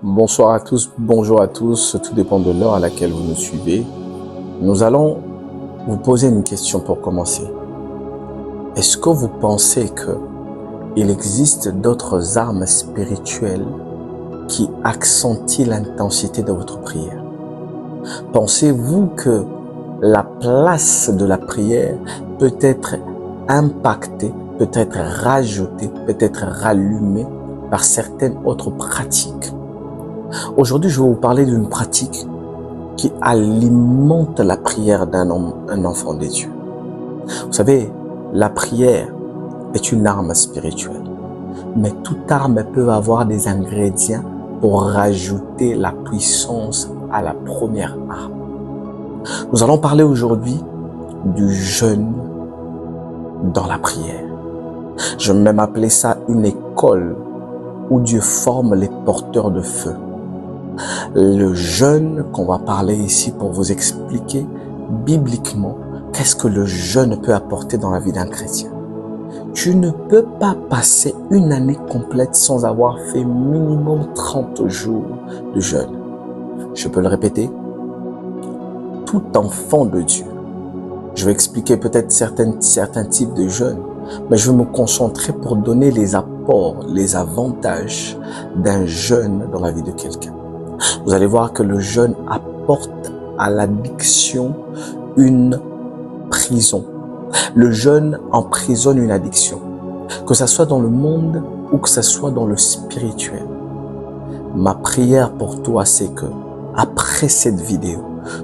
Bonsoir à tous, bonjour à tous, tout dépend de l'heure à laquelle vous nous suivez. Nous allons vous poser une question pour commencer. Est-ce que vous pensez qu'il existe d'autres armes spirituelles qui accentuent l'intensité de votre prière? Pensez-vous que la place de la prière peut être impactée, peut être rajoutée, peut être rallumée par certaines autres pratiques? Aujourd'hui, je vais vous parler d'une pratique qui alimente la prière un enfant de Dieu. Vous savez, la prière est une arme spirituelle, mais toute arme peut avoir des ingrédients pour rajouter la puissance à la première arme. Nous allons parler aujourd'hui du jeûne dans la prière. Je vais même appeler ça une école où Dieu forme les porteurs de feu. Le jeûne qu'on va parler ici pour vous expliquer bibliquement qu'est-ce que le jeûne peut apporter dans la vie d'un chrétien. Tu ne peux pas passer une année complète sans avoir fait minimum 30 jours de jeûne. Je peux le répéter. Tout enfant de Dieu. Je vais expliquer peut-être certains types de jeûne, mais je vais me concentrer pour donner les apports, les avantages d'un jeûne dans la vie de quelqu'un. Vous allez voir que le jeûne apporte à l'addiction une prison. Le jeûne emprisonne une addiction, que ce soit dans le monde ou que ce soit dans le spirituel. Ma prière pour toi, c'est que après cette vidéo,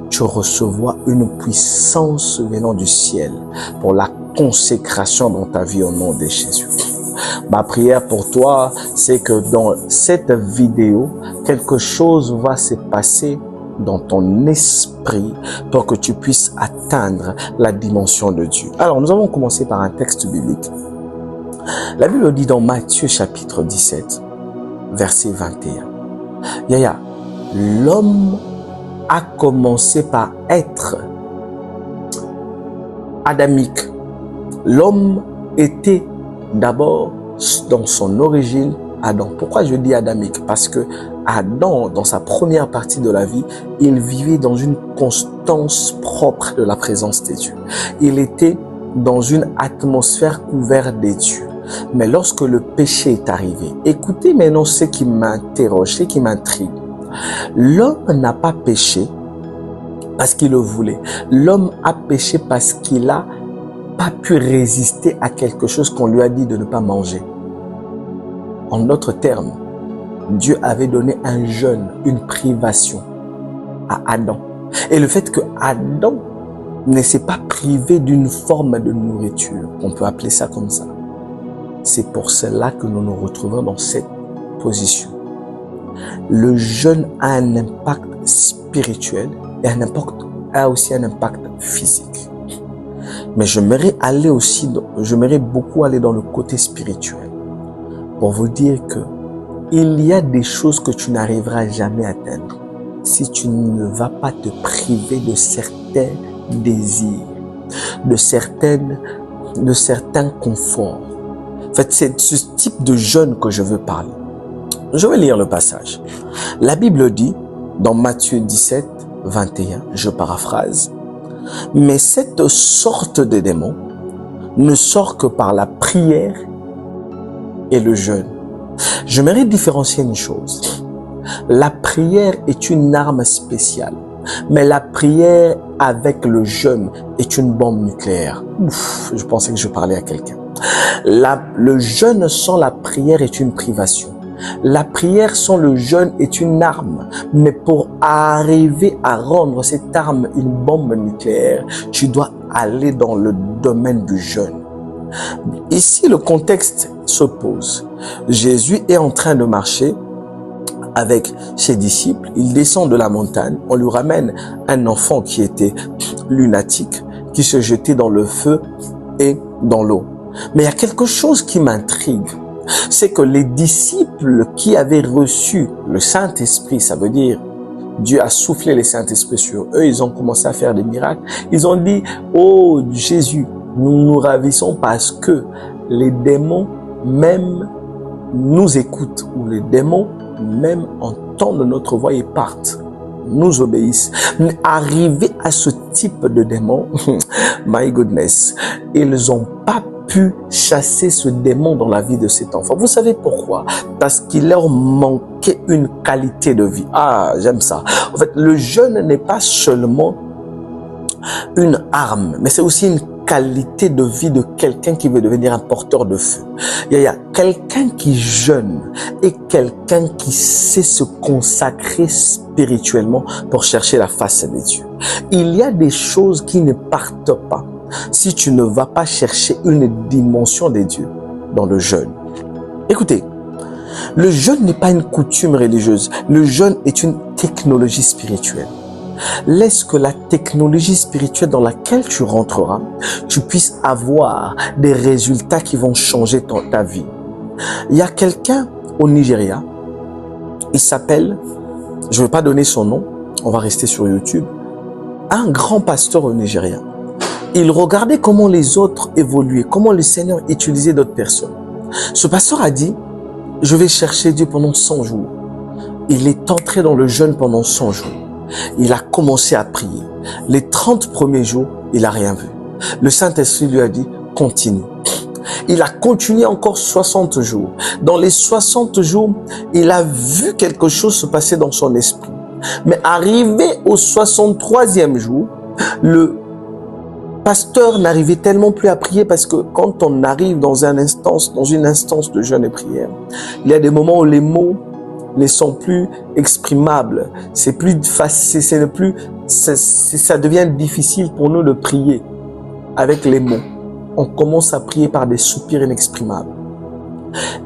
tu recevras une puissance venant du ciel pour la consécration dans ta vie au nom de Jésus. Ma prière pour toi, c'est que dans cette vidéo, quelque chose va se passer dans ton esprit pour que tu puisses atteindre la dimension de Dieu. Alors, nous allons commencer par un texte biblique. La Bible dit dans Matthieu chapitre 17, verset 21. Yaya, l'homme a commencé par être adamique. L'homme était d'abord dans son origine Adam. Pourquoi je dis adamique? Parce que Adam, dans sa première partie de la vie, il vivait dans une constance propre de la présence des dieux. Il était dans une atmosphère couverte des dieux. Mais lorsque le péché est arrivé, écoutez maintenant ce qui m'interroge, ce qui m'intrigue. L'homme n'a pas péché parce qu'il le voulait. L'homme a péché parce qu'il n'a pas pu résister à quelque chose qu'on lui a dit de ne pas manger. En d'autres termes, Dieu avait donné un jeûne, une privation à Adam. Et le fait que Adam ne s'est pas privé d'une forme de nourriture, on peut appeler ça comme ça, c'est pour cela que nous nous retrouvons dans cette position. Le jeûne a un impact spirituel et a aussi un impact physique. Mais j'aimerais beaucoup aller dans le côté spirituel pour vous dire que il y a des choses que tu n'arriveras jamais à atteindre si tu ne vas pas te priver de certains désirs, de certains conforts. En fait, c'est ce type de jeûne que je veux parler. Je vais lire le passage. La Bible dit, dans Matthieu 17, 21, je paraphrase, « Mais cette sorte de démon ne sort que par la prière et le jeûne. » J'aimerais différencier une chose. La prière est une arme spéciale, mais la prière avec le jeûne est une bombe nucléaire. Ouf, je pensais que je parlais à quelqu'un. Le jeûne sans la prière est une privation. La prière sans le jeûne est une arme, mais pour arriver à rendre cette arme une bombe nucléaire, tu dois aller dans le domaine du jeûne. Ici, le contexte se pose. Jésus est en train de marcher avec ses disciples. Il descend de la montagne. On lui ramène un enfant qui était lunatique, qui se jetait dans le feu et dans l'eau. Mais il y a quelque chose qui m'intrigue. C'est que les disciples qui avaient reçu le Saint-Esprit, ça veut dire Dieu a soufflé le Saint-Esprit sur eux, ils ont commencé à faire des miracles. Ils ont dit, oh Jésus, nous nous ravissons parce que les démons, même nous écoutent, où les démons même entendent notre voix et partent, nous obéissent. Mais arrivé à ce type de démon, my goodness, ils n'ont pas pu chasser ce démon dans la vie de cet enfant. Vous savez pourquoi? Parce qu'il leur manquait une qualité de vie. Ah, j'aime ça. En fait, le jeûne n'est pas seulement une arme, mais c'est aussi une qualité de vie de quelqu'un qui veut devenir un porteur de feu. Il y a quelqu'un qui jeûne et quelqu'un qui sait se consacrer spirituellement pour chercher la face de Dieu. Il y a des choses qui ne partent pas si tu ne vas pas chercher une dimension de Dieu dans le jeûne. Écoutez, le jeûne n'est pas une coutume religieuse. Le jeûne est une technologie spirituelle. Laisse que la technologie spirituelle dans laquelle tu rentreras, tu puisses avoir des résultats qui vont changer ta vie. Il y a quelqu'un au Nigeria, il s'appelle, je ne vais pas donner son nom, on va rester sur YouTube, un grand pasteur au Nigeria. Il regardait comment les autres évoluaient, comment le Seigneur utilisait d'autres personnes. Ce pasteur a dit, je vais chercher Dieu pendant 100 jours. Il est entré dans le jeûne pendant 100 jours. Il a commencé à prier. Les 30 premiers jours, il n'a rien vu. Le Saint-Esprit lui a dit, continue. Il a continué encore 60 jours. Dans les 60 jours, il a vu quelque chose se passer dans son esprit. Mais arrivé au 63e jour, le pasteur n'arrivait tellement plus à prier parce que quand on arrive dans une instance de jeûne et prière, il y a des moments où les mots ne sont plus exprimables, c'est plus facile, ça devient difficile pour nous de prier avec les mots. On commence à prier par des soupirs inexprimables.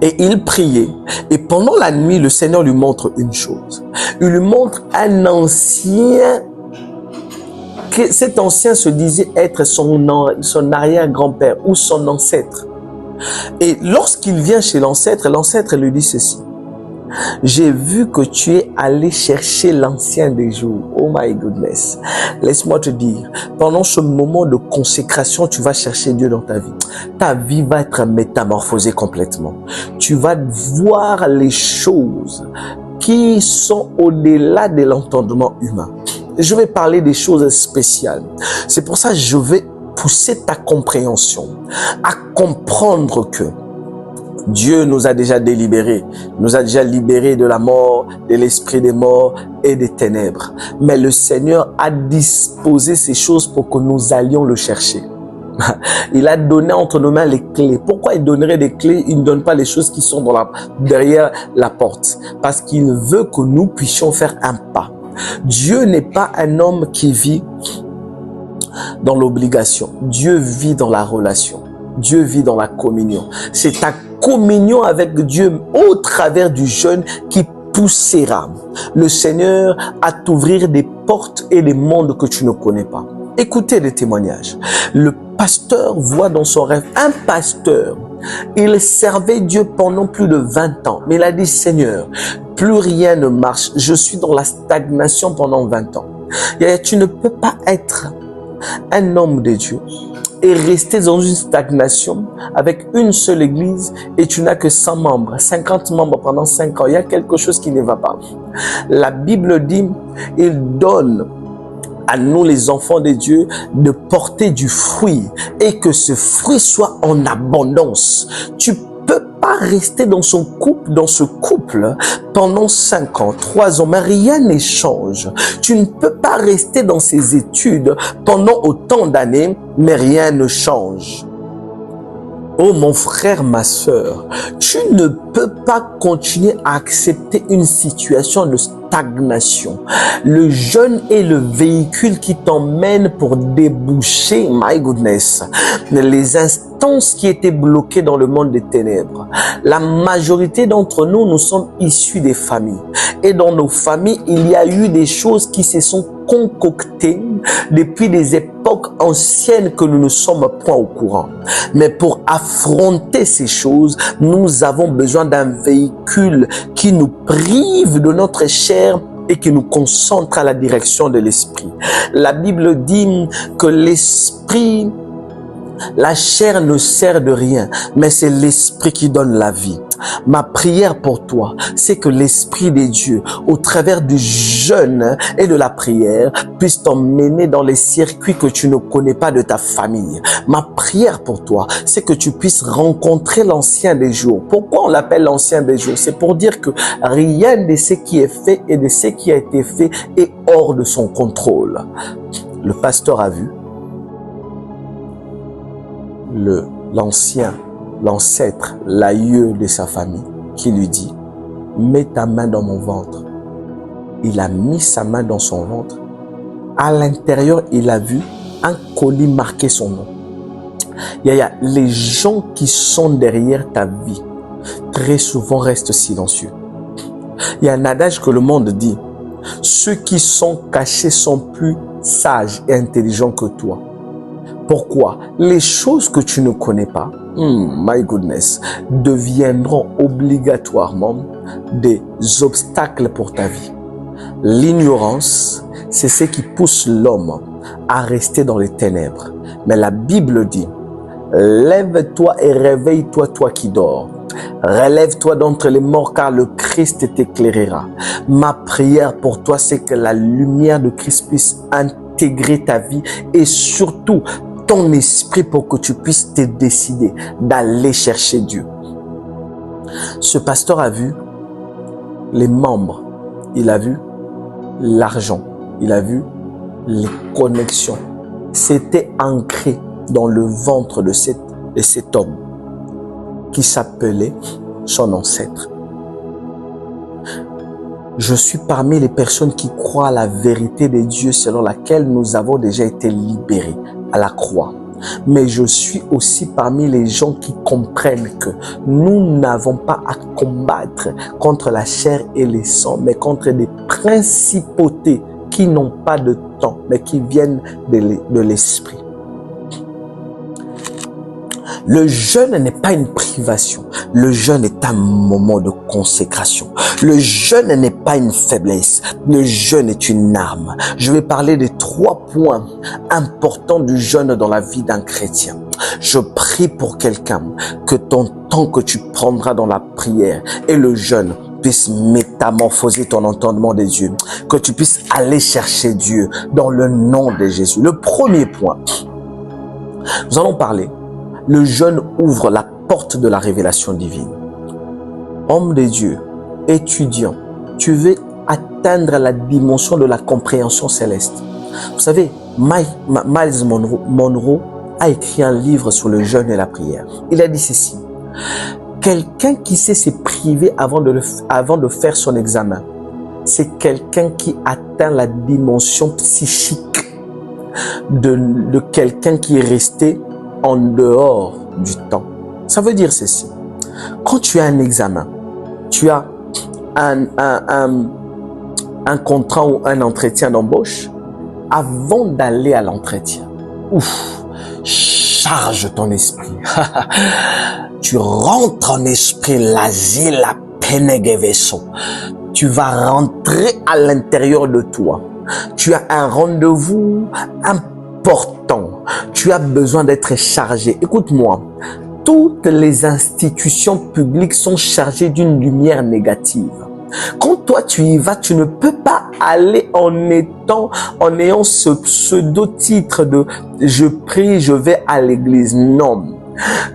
Et il priait, et pendant la nuit, le Seigneur lui montre une chose. Il lui montre un ancien, que cet ancien se disait être son arrière-grand-père ou son ancêtre. Et lorsqu'il vient chez l'ancêtre lui dit ceci. J'ai vu que tu es allé chercher l'ancien des jours. Oh my goodness. Laisse-moi te dire, pendant ce moment de consécration, tu vas chercher Dieu dans ta vie. Ta vie va être métamorphosée complètement. Tu vas voir les choses qui sont au-delà de l'entendement humain. Je vais parler des choses spéciales. C'est pour ça que je vais pousser ta compréhension à comprendre que Dieu nous a déjà délibérés, nous a déjà libérés de la mort, de l'esprit des morts et des ténèbres. Mais le Seigneur a disposé ces choses pour que nous allions le chercher. Il a donné entre nos mains les clés. Pourquoi il donnerait des clés? Il ne donne pas les choses qui sont derrière la porte. Parce qu'il veut que nous puissions faire un pas. Dieu n'est pas un homme qui vit dans l'obligation. Dieu vit dans la relation. Dieu vit dans la communion. C'est ta communion avec Dieu au travers du jeûne qui poussera le Seigneur à t'ouvrir des portes et des mondes que tu ne connais pas. Écoutez les témoignages. Le pasteur voit dans son rêve un pasteur. Il servait Dieu pendant plus de 20 ans. Mais il a dit, Seigneur, plus rien ne marche. Je suis dans la stagnation pendant 20 ans. Tu ne peux pas être un homme de Dieu et rester dans une stagnation avec une seule église et tu n'as que 100 membres, 50 membres pendant 5 ans. Il y a quelque chose qui ne va pas. La Bible dit, il donne à nous les enfants de Dieu de porter du fruit et que ce fruit soit en abondance. Tu peux pas rester dans ce couple pendant 5 ans, 3 ans, mais rien ne change. Tu ne peux pas rester dans ces études pendant autant d'années, mais rien ne change. Oh mon frère, ma sœur, tu ne peux pas continuer à accepter une situation de stagnation. Le jeûne est le véhicule qui t'emmène pour déboucher, my goodness, les instances qui étaient bloquées dans le monde des ténèbres. La majorité d'entre nous, nous sommes issus des familles. Et dans nos familles, il y a eu des choses qui se sont concoctées depuis des époques anciennes que nous ne sommes point au courant. Mais pour affronter ces choses, nous avons besoin d'un véhicule qui nous prive de notre chair et qui nous concentre à la direction de l'esprit. La Bible dit que l'esprit, la chair ne sert de rien, mais c'est l'esprit qui donne la vie. Ma prière pour toi, c'est que l'Esprit de Dieu, au travers du jeûne et de la prière, puisse t'emmener dans les circuits que tu ne connais pas de ta famille. Ma prière pour toi, c'est que tu puisses rencontrer l'ancien des jours. Pourquoi on l'appelle l'ancien des jours? C'est pour dire que rien de ce qui est fait et de ce qui a été fait est hors de son contrôle. Le pasteur a vu l'ancêtre, l'aïeux de sa famille, qui lui dit « Mets ta main dans mon ventre ». Il a mis sa main dans son ventre. À l'intérieur, il a vu un colis marqué son nom. Les gens qui sont derrière ta vie, très souvent restent silencieux. Il y a un adage que le monde dit « Ceux qui sont cachés sont plus sages et intelligents que toi ». Pourquoi? Les choses que tu ne connais pas, my goodness, deviendront obligatoirement des obstacles pour ta vie. L'ignorance, c'est ce qui pousse l'homme à rester dans les ténèbres. Mais la Bible dit, lève-toi et réveille-toi, toi qui dors. Relève-toi d'entre les morts car le Christ t'éclairera. Ma prière pour toi, c'est que la lumière de Christ puisse intégrer ta vie et surtout ton esprit pour que tu puisses te décider d'aller chercher Dieu. Ce pasteur a vu les membres, il a vu l'argent, il a vu les connexions. C'était ancré dans le ventre de cet homme qui s'appelait son ancêtre. Je suis parmi les personnes qui croient à la vérité de Dieu selon laquelle nous avons déjà été libérés à la croix. Mais je suis aussi parmi les gens qui comprennent que nous n'avons pas à combattre contre la chair et les sangs, mais contre des principautés qui n'ont pas de temps, mais qui viennent de l'esprit. Le jeûne n'est pas une privation. Le jeûne est un moment de consécration. Le jeûne n'est pas une faiblesse. Le jeûne est une arme. Je vais parler des 3 points importants du jeûne dans la vie d'un chrétien. Je prie pour quelqu'un que ton temps que tu prendras dans la prière et le jeûne puisse métamorphoser ton entendement des yeux. Que tu puisses aller chercher Dieu dans le nom de Jésus. Le premier point, nous allons parler. Le jeûne ouvre la porte de la révélation divine. Homme de Dieu, étudiant, tu veux atteindre la dimension de la compréhension céleste. Vous savez, Miles Monroe a écrit un livre sur le jeûne et la prière. Il a dit ceci. Quelqu'un qui sait se priver avant de faire son examen, c'est quelqu'un qui atteint la dimension psychique de quelqu'un qui est resté en dehors du temps. Ça veut dire ceci. Quand tu as un examen, tu as un contrat ou un entretien d'embauche, avant d'aller à l'entretien, charge ton esprit. Tu rentres en esprit, l'asile, la penegeveso. Tu vas rentrer à l'intérieur de toi. Tu as un rendez-vous important. Tu as besoin d'être chargé. Écoute-moi, toutes les institutions publiques sont chargées d'une lumière négative. Quand toi tu y vas, tu ne peux pas aller en ayant ce pseudo-titre de « je prie, je vais à l'église ». Non,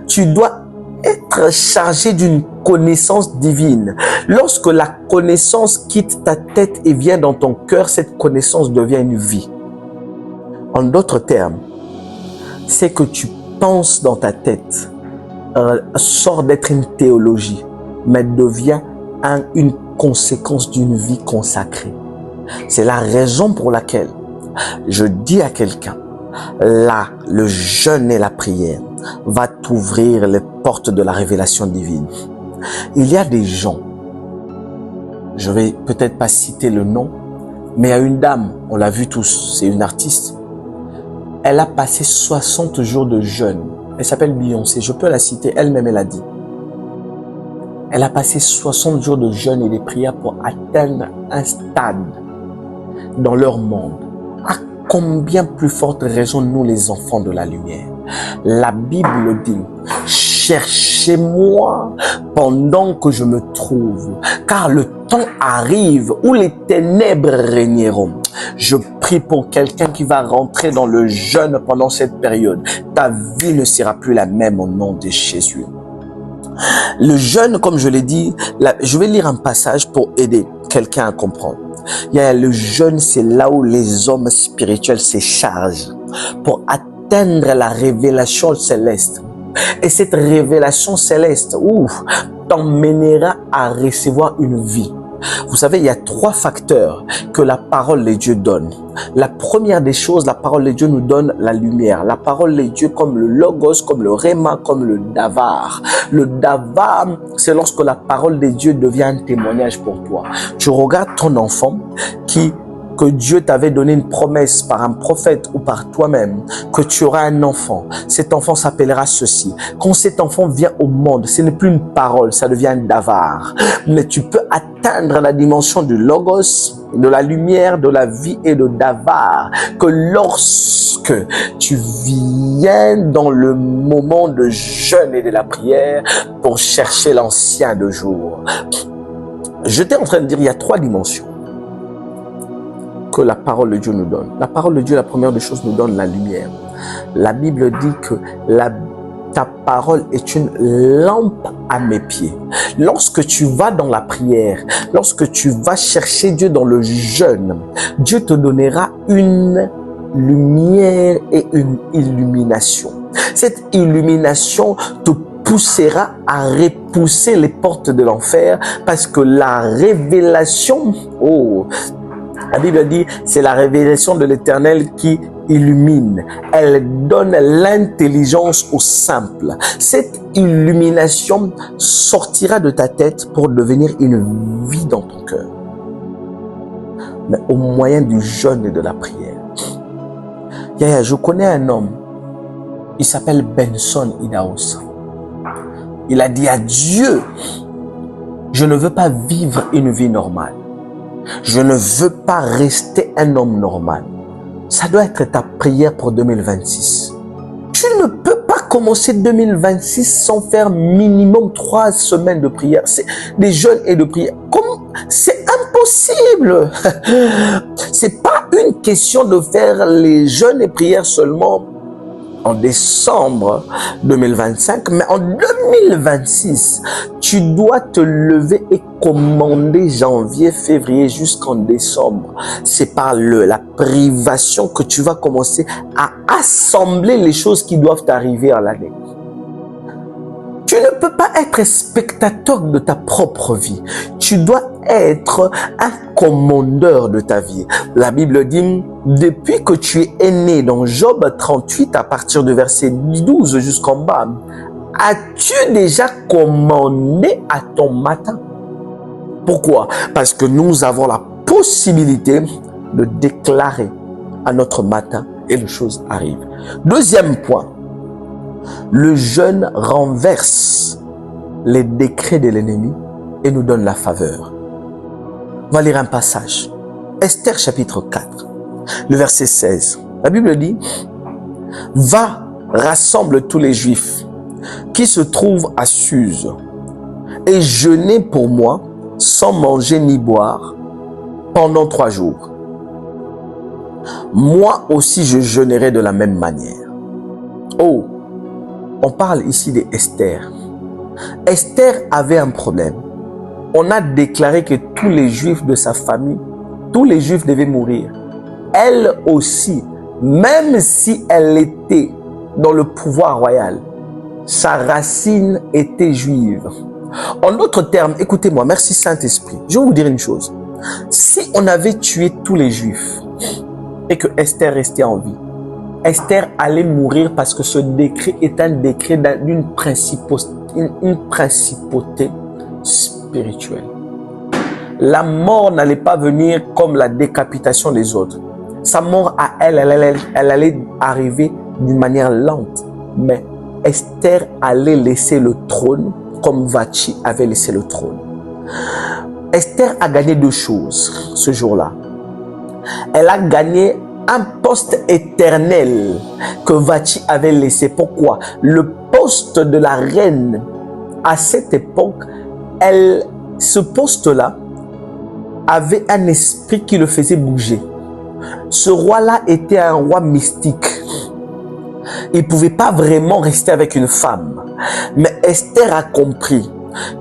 tu dois être chargé d'une connaissance divine. Lorsque la connaissance quitte ta tête et vient dans ton cœur, cette connaissance devient une vie. En d'autres termes, c'est que tu penses dans ta tête, sort d'être une théologie, mais devient une conséquence d'une vie consacrée. C'est la raison pour laquelle je dis à quelqu'un, là, le jeûne et la prière va t'ouvrir les portes de la révélation divine. Il y a des gens, je vais peut-être pas citer le nom, mais il y a une dame, on l'a vu tous, c'est une artiste. Elle a passé 60 jours de jeûne. Elle s'appelle Beyoncé, je peux la citer, elle-même elle a dit. Elle a passé 60 jours de jeûne et de prières pour atteindre un stade dans leur monde. À combien plus forte raison nous les enfants de la lumière? La Bible dit, cherchez-moi pendant que je me trouve, car le temps arrive où les ténèbres régneront. Je prie pour quelqu'un qui va rentrer dans le jeûne pendant cette période. Ta vie ne sera plus la même au nom de Jésus. Le jeûne, comme je l'ai dit, je vais lire un passage pour aider quelqu'un à comprendre. Le jeûne, c'est là où les hommes spirituels se chargent pour atteindre la révélation céleste. Et cette révélation céleste, t'emmènera à recevoir une vie. Vous savez, il y a 3 facteurs que la parole de Dieu donne. La première des choses, la parole de Dieu nous donne la lumière. La parole de Dieu comme le logos, comme le réma, comme le davar. Le davar, c'est lorsque la parole de Dieu devient un témoignage pour toi. Tu regardes ton enfant que Dieu t'avait donné une promesse par un prophète ou par toi-même, que tu auras un enfant. Cet enfant s'appellera ceci. Quand cet enfant vient au monde, ce n'est plus une parole, ça devient un davar. Mais tu peux atteindre la dimension du logos, de la lumière, de la vie et de davar, que lorsque tu viens dans le moment de jeûne et de la prière pour chercher l'ancien de jour. J'étais en train de dire, il y a 3 dimensions que la parole de Dieu nous donne. La parole de Dieu, la première des choses, nous donne la lumière. La Bible dit que ta parole est une lampe à mes pieds. Lorsque tu vas dans la prière, lorsque tu vas chercher Dieu dans le jeûne, Dieu te donnera une lumière et une illumination. Cette illumination te poussera à repousser les portes de l'enfer parce que la révélation, la Bible dit, c'est la révélation de l'Éternel qui illumine. Elle donne l'intelligence aux simples. Cette illumination sortira de ta tête pour devenir une vie dans ton cœur. Mais au moyen du jeûne et de la prière. Je connais un homme, il s'appelle Benson Idahosa. Il a dit à Dieu, je ne veux pas vivre une vie normale. Je ne veux pas rester un homme normal. Ça doit être ta prière pour 2026. Tu ne peux pas commencer 2026 sans faire minimum 3 semaines de prière. C'est des jeûnes et de prière. C'est impossible. C'est pas une question de faire les jeûnes et prières seulement en décembre 2025, mais en 2026, tu dois te lever et commander janvier, février jusqu'en décembre. C'est par la privation que tu vas commencer à assembler les choses qui doivent arriver à l'année. Tu ne peux pas être spectateur de ta propre vie. Tu dois être un commandeur de ta vie. La Bible dit, depuis que tu es né dans Job 38, à partir du verset 12 jusqu'en bas, as-tu déjà commandé à ton matin? Pourquoi? Parce que nous avons la possibilité de déclarer à notre matin et les choses arrivent. Deuxième point. Le jeûne renverse les décrets de l'ennemi et nous donne la faveur. On va lire un passage. Esther chapitre 4, le verset 16. La Bible dit, « Va, rassemble tous les Juifs qui se trouvent à Suse et jeûnez pour moi sans manger ni boire pendant 3 jours. Moi aussi je jeûnerai de la même manière. » On parle ici d'Esther. Esther avait un problème. On a déclaré que tous les Juifs de sa famille, tous les Juifs devaient mourir. Elle aussi, même si elle était dans le pouvoir royal, sa racine était juive. En d'autres termes, écoutez-moi, merci Saint-Esprit. Je vais vous dire une chose. Si on avait tué tous les Juifs et que Esther restait en vie, Esther allait mourir parce que ce décret est un décret d'une principauté spirituelle. La mort n'allait pas venir comme la décapitation des autres. Sa mort à elle allait arriver d'une manière lente. Mais Esther allait laisser le trône comme Vachi avait laissé le trône. Esther a gagné 2 choses ce jour-là. Elle a gagné un poste éternel que Vashti avait laissé. Pourquoi? Le poste de la reine, à cette époque, ce poste-là avait un esprit qui le faisait bouger. Ce roi-là était un roi mystique. Il ne pouvait pas vraiment rester avec une femme. Mais Esther a compris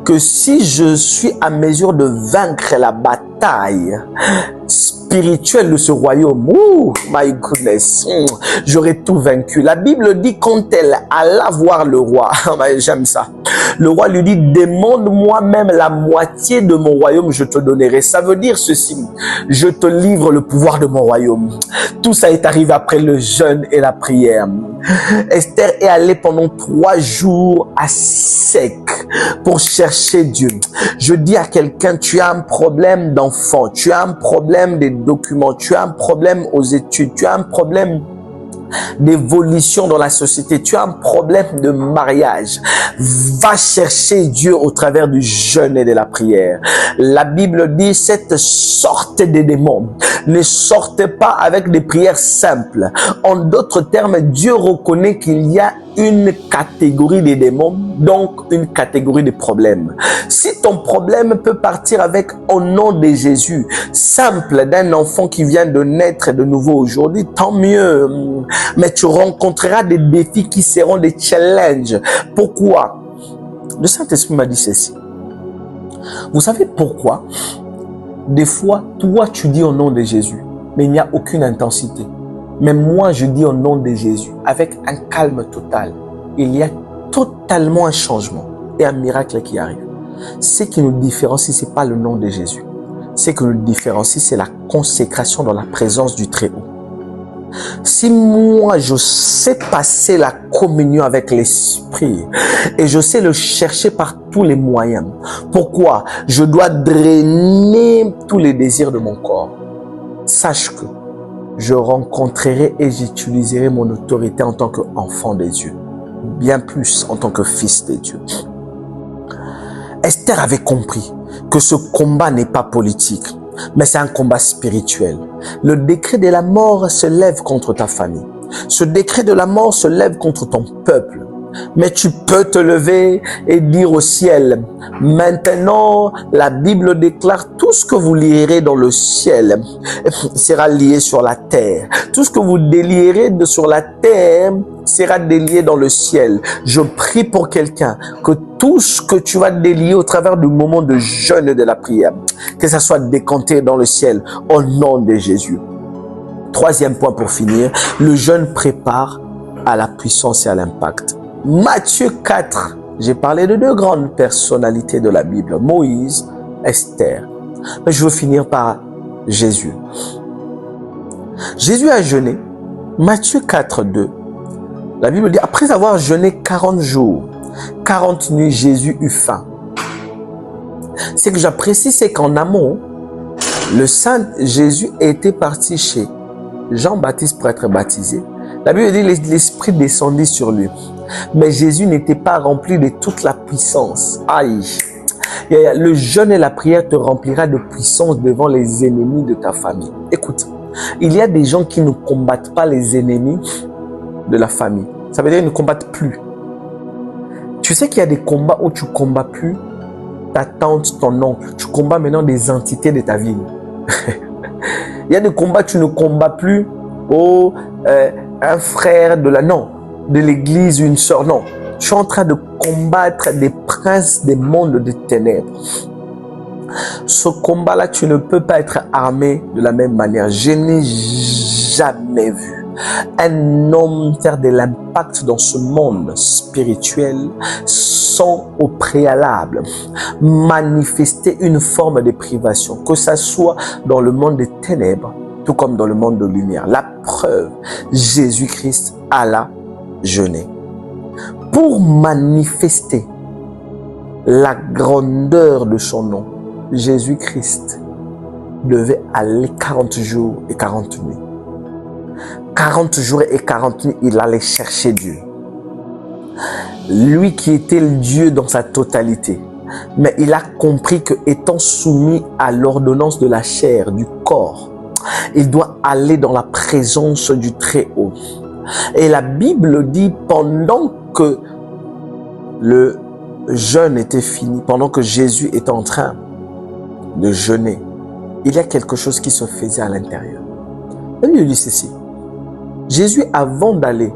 que si je suis à mesure de vaincre la bataille spirituelle de ce royaume, oh my goodness, j'aurais tout vaincu. La Bible dit quand elle alla voir le roi, j'aime ça, le roi lui dit, demande-moi même la moitié de mon royaume, je te donnerai. Ça veut dire ceci, je te livre le pouvoir de mon royaume. Tout ça est arrivé après le jeûne et la prière. Esther est allée pendant 3 jours à sec pour chercher Dieu. Je dis à quelqu'un, tu as un problème d'enfant, tu as un problème des documents, tu as un problème aux études, tu as un problème d'évolution dans la société, tu as un problème de mariage, va chercher Dieu au travers du jeûne et de la prière. La Bible dit, cette sorte de démons ne sortent pas avec des prières simples. En d'autres termes, Dieu reconnaît qu'il y a une catégorie de démons, donc une catégorie de problèmes. Si ton problème peut partir avec au nom de Jésus, simple d'un enfant qui vient de naître de nouveau aujourd'hui, tant mieux. Mais tu rencontreras des défis qui seront des challenges. Pourquoi? Le Saint-Esprit m'a dit ceci. Vous savez pourquoi? Des fois, toi tu dis au nom de Jésus, mais il n'y a aucune intensité. Mais moi, je dis au nom de Jésus, avec un calme total. Il y a totalement un changement et un miracle qui arrive. Ce qui nous différencie, ce n'est pas le nom de Jésus. Ce qui nous différencie, c'est la consécration dans la présence du Très-Haut. Si moi, je sais passer la communion avec l'Esprit et je sais le chercher par tous les moyens, pourquoi? Je dois drainer tous les désirs de mon corps. Sache que je rencontrerai et j'utiliserai mon autorité en tant qu'enfant de Dieu, bien plus en tant que fils de Dieu. Esther avait compris que ce combat n'est pas politique, mais c'est un combat spirituel. Le décret de la mort se lève contre ta famille. Ce décret de la mort se lève contre ton peuple. Mais tu peux te lever et dire au ciel, maintenant la Bible déclare tout ce que vous lierez dans le ciel sera lié sur la terre. Tout ce que vous délierez sur la terre sera délié dans le ciel. Je prie pour quelqu'un que tout ce que tu vas délier au travers du moment de jeûne et de la prière, que ça soit décanté dans le ciel au nom de Jésus. 3e point pour finir, le jeûne prépare à la puissance et à l'impact. Matthieu 4, j'ai parlé de 2 grandes personnalités de la Bible, Moïse, Esther. Mais je veux finir par Jésus. Jésus a jeûné. Matthieu 4, 2. La Bible dit, après avoir jeûné 40 jours, 40 nuits, Jésus eut faim. Ce que j'apprécie, c'est qu'en amont, le Saint Jésus était parti chez Jean-Baptiste pour être baptisé. La Bible dit, l'Esprit descendit sur lui. Mais Jésus n'était pas rempli de toute la puissance. Aïe! Le jeûne et la prière te remplira de puissance devant les ennemis de ta famille. Écoute, il y a des gens qui ne combattent pas les ennemis de la famille. Ça veut dire qu'ils ne combattent plus. Tu sais qu'il y a des combats où tu ne combats plus ta tante, ton oncle. Tu combats maintenant des entités de ta ville. Il y a des combats où tu ne combats plus un frère de l'église, une sœur. Non, tu es en train de combattre des princes des mondes des ténèbres. Ce combat-là, tu ne peux pas être armé de la même manière. Je n'ai jamais vu un homme faire de l'impact dans ce monde spirituel sans au préalable manifester une forme de privation, que ça soit dans le monde des ténèbres, tout comme dans le monde de lumière. La preuve, Jésus-Christ alla jeûner. Pour manifester la grandeur de son nom, Jésus-Christ devait aller 40 jours et 40 nuits. 40 jours et 40 nuits, il allait chercher Dieu. Lui qui était le Dieu dans sa totalité. Mais il a compris que étant soumis à l'ordonnance de la chair, du corps, Il doit aller dans la présence du Très-Haut. Et la Bible dit, pendant que le jeûne était fini, pendant que Jésus était en train de jeûner, il y a quelque chose qui se faisait à l'intérieur. La Bible dit ceci. Jésus, avant d'aller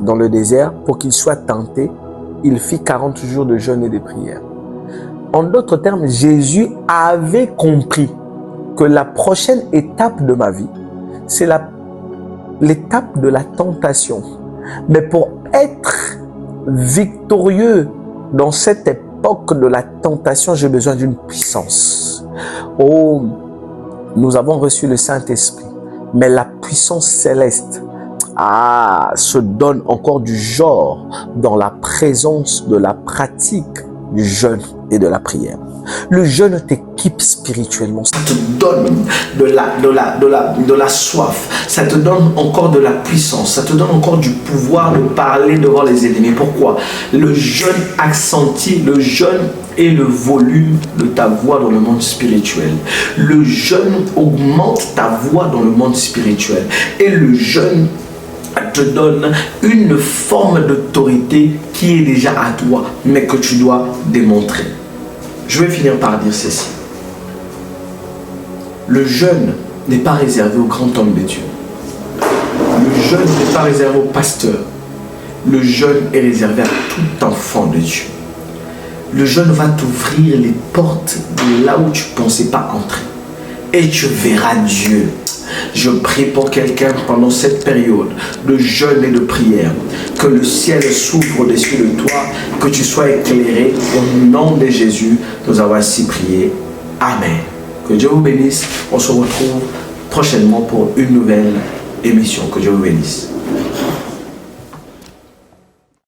dans le désert, pour qu'il soit tenté, il fit 40 jours de jeûne et de prière. En d'autres termes, Jésus avait compris que la prochaine étape de ma vie, c'est l'étape de la tentation. Mais pour être victorieux dans cette époque de la tentation, j'ai besoin d'une puissance. Oh, nous avons reçu le Saint-Esprit, mais la puissance céleste se donne encore du genre dans la présence de la pratique du jeûne et de la prière. Le jeûne t'équipe spirituellement, ça te donne de la soif, ça te donne encore de la puissance, ça te donne encore du pouvoir de parler devant les ennemis. Pourquoi? Le jeûne accentue, le jeûne et le volume de ta voix dans le monde spirituel. Le jeûne augmente ta voix dans le monde spirituel. Et le jeûne te donne une forme d'autorité qui est déjà à toi, mais que tu dois démontrer. Je vais finir par dire ceci. Le jeûne n'est pas réservé aux grands hommes de Dieu. Le jeûne n'est pas réservé aux pasteurs. Le jeûne est réservé à tout enfant de Dieu. Le jeûne va t'ouvrir les portes de là où tu ne pensais pas entrer. Et tu verras Dieu. Je prie pour quelqu'un pendant cette période de jeûne et de prière. Que le ciel s'ouvre au-dessus de toi, que tu sois éclairé. Au nom de Jésus, nous avons ainsi prié. Amen. Que Dieu vous bénisse. On se retrouve prochainement pour une nouvelle émission. Que Dieu vous bénisse.